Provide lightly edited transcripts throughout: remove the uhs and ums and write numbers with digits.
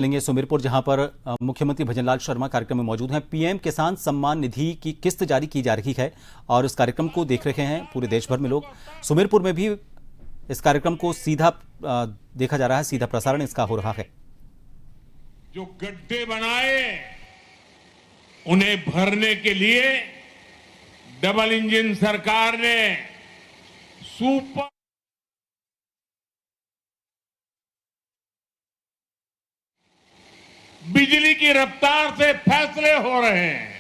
चलेंगे सुमेरपुर, जहां पर मुख्यमंत्री भजनलाल शर्मा कार्यक्रम में मौजूद हैं। पीएम किसान सम्मान निधि की किस्त जारी की जा रही है और इस कार्यक्रम को देख रहे हैं पूरे देश भर में लोग। सुमेरपुर में भी इस कार्यक्रम को सीधा देखा जा रहा है, सीधा प्रसारण इसका हो रहा है। जो गड्ढे बनाए उन्हें भरने के लिए डबल इंजन सरकार ने सुपर बिजली की रफ्तार से फैसले हो रहे हैं।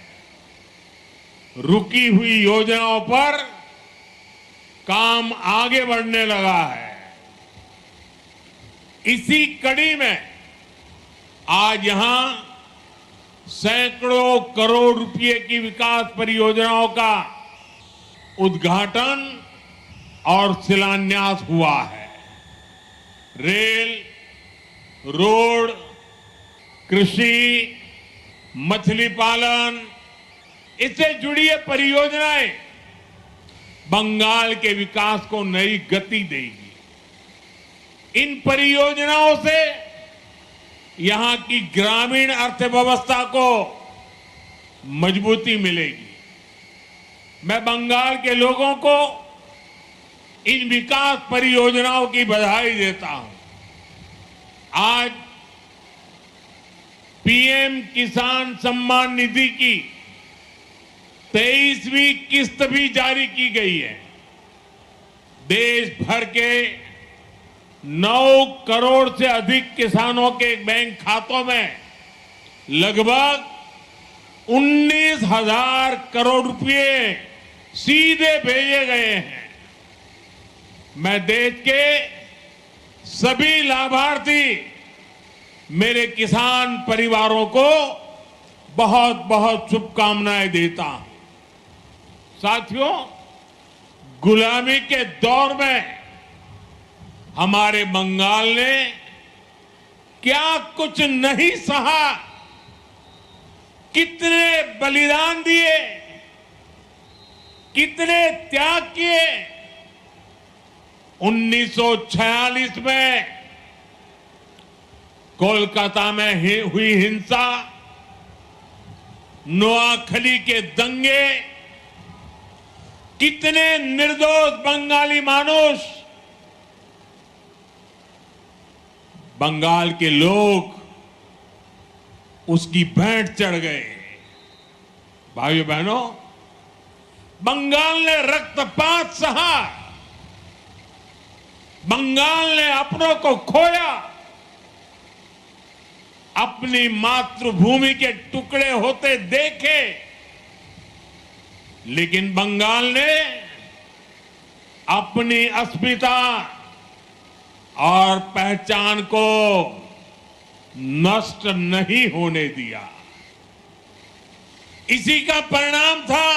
रुकी हुई योजनाओं पर काम आगे बढ़ने लगा है। इसी कड़ी में आज यहां सैकड़ों करोड़ रुपए की विकास परियोजनाओं का उद्घाटन और शिलान्यास हुआ है। रेल, रोड, कृषि, मछली पालन, इससे जुड़ी ये परियोजनाएं बंगाल के विकास को नई गति देगी। इन परियोजनाओं से यहां की ग्रामीण अर्थव्यवस्था को मजबूती मिलेगी। मैं बंगाल के लोगों को इन विकास परियोजनाओं की बधाई देता हूं। आज पीएम किसान सम्मान निधि की 23वीं किस्त भी जारी की गई है। देश भर के 9 करोड़ से अधिक किसानों के बैंक खातों में लगभग 19,000 करोड़ रुपए सीधे भेजे गए हैं। मैं देश के सभी लाभार्थी, मेरे किसान परिवारों को बहुत बहुत शुभकामनाएं देता हूं। साथियों, गुलामी के दौर में हमारे बंगाल ने क्या कुछ नहीं सहा, कितने बलिदान दिए, कितने त्याग किए। 1946 में कोलकाता में हुई हिंसा, नोआखली के दंगे, कितने निर्दोष बंगाली मानुष, बंगाल के लोग उसकी भेंट चढ़ गए। भाइयों बहनों, बंगाल ने रक्तपात सहा, बंगाल ने अपनों को खोया, अपनी मातृभूमि के टुकड़े होते देखे, लेकिन बंगाल ने अपनी अस्मिता और पहचान को नष्ट नहीं होने दिया। इसी का परिणाम था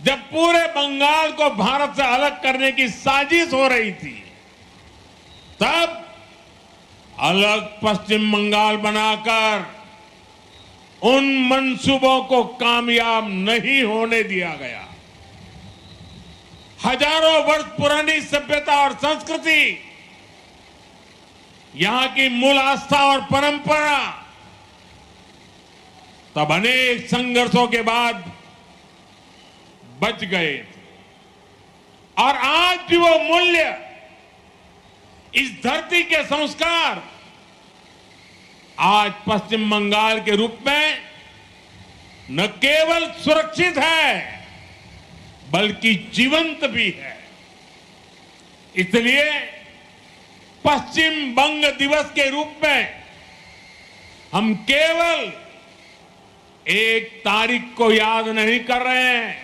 जब पूरे बंगाल को भारत से अलग करने की साजिश हो रही थी, तब अलग पश्चिम बंगाल बनाकर उन मंसूबों को कामयाब नहीं होने दिया गया। हजारों वर्ष पुरानी सभ्यता और संस्कृति, यहां की मूल आस्था और परंपरा तब अनेक संघर्षों के बाद बच गए थे। और आज भी वो मूल्य, इस धरती के संस्कार आज पश्चिम बंगाल के रूप में न केवल सुरक्षित है बल्कि जीवंत भी है। इसलिए पश्चिम बंग दिवस के रूप में हम केवल एक तारीख को याद नहीं कर रहे हैं,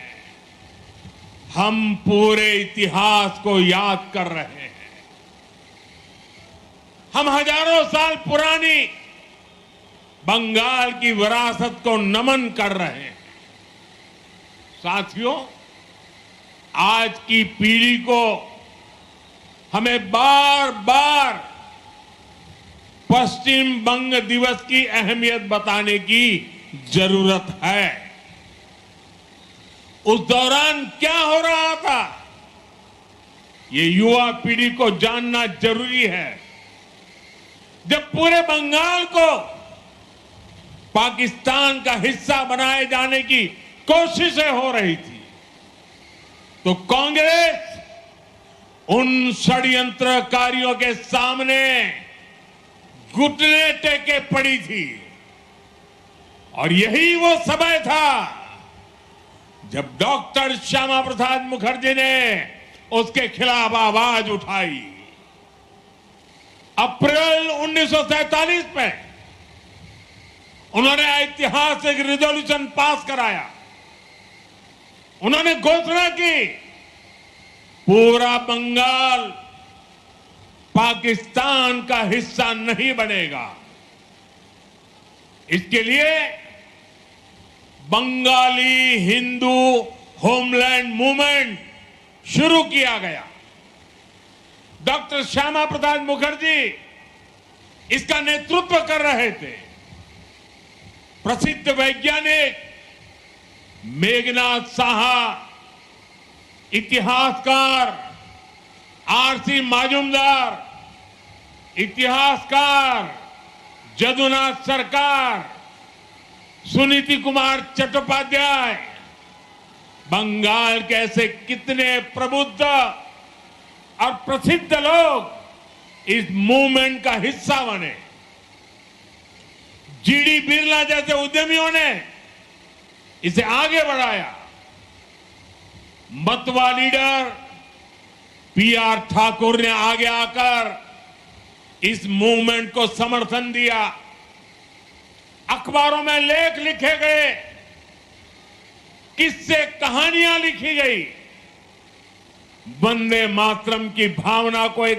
हम पूरे इतिहास को याद कर रहे हैं। हम हजारों साल पुरानी बंगाल की विरासत को नमन कर रहे हैं। साथियों, आज की पीढ़ी को हमें बार बार पश्चिम बंग दिवस की अहमियत बताने की जरूरत है। उस दौरान क्या हो रहा था, ये युवा पीढ़ी को जानना जरूरी है। जब पूरे बंगाल को पाकिस्तान का हिस्सा बनाए जाने की कोशिशें हो रही थी, तो कांग्रेस उन षड्यंत्रकारियों के सामने घुटने टेके पड़ी थी। और यही वो समय था जब डॉक्टर श्यामा प्रसाद मुखर्जी ने उसके खिलाफ आवाज उठाई। अप्रैल 1947 में उन्होंने ऐतिहासिक रिजोल्यूशन पास कराया। उन्होंने घोषणा की पूरा बंगाल पाकिस्तान का हिस्सा नहीं बनेगा। इसके लिए बंगाली हिंदू होमलैंड मूवमेंट शुरू किया गया। डॉक्टर श्यामा प्रसाद मुखर्जी इसका नेतृत्व कर रहे थे। प्रसिद्ध वैज्ञानिक मेघनाथ साहा, इतिहासकार आरसी माजुमदार, इतिहासकार जदुनाथ सरकार, सुनीति कुमार चट्टोपाध्याय, बंगाल के ऐसे कितने प्रबुद्ध और प्रसिद्ध लोग इस मूवमेंट का हिस्सा बने। जीडी बिरला जैसे उद्यमियों ने इसे आगे बढ़ाया। मतवा लीडर पीआर ठाकुर ने आगे आकर इस मूवमेंट को समर्थन दिया। अखबारों में लेख लिखे गए, किस्से कहानियां लिखी गई। वंदे मातरम की भावना को एक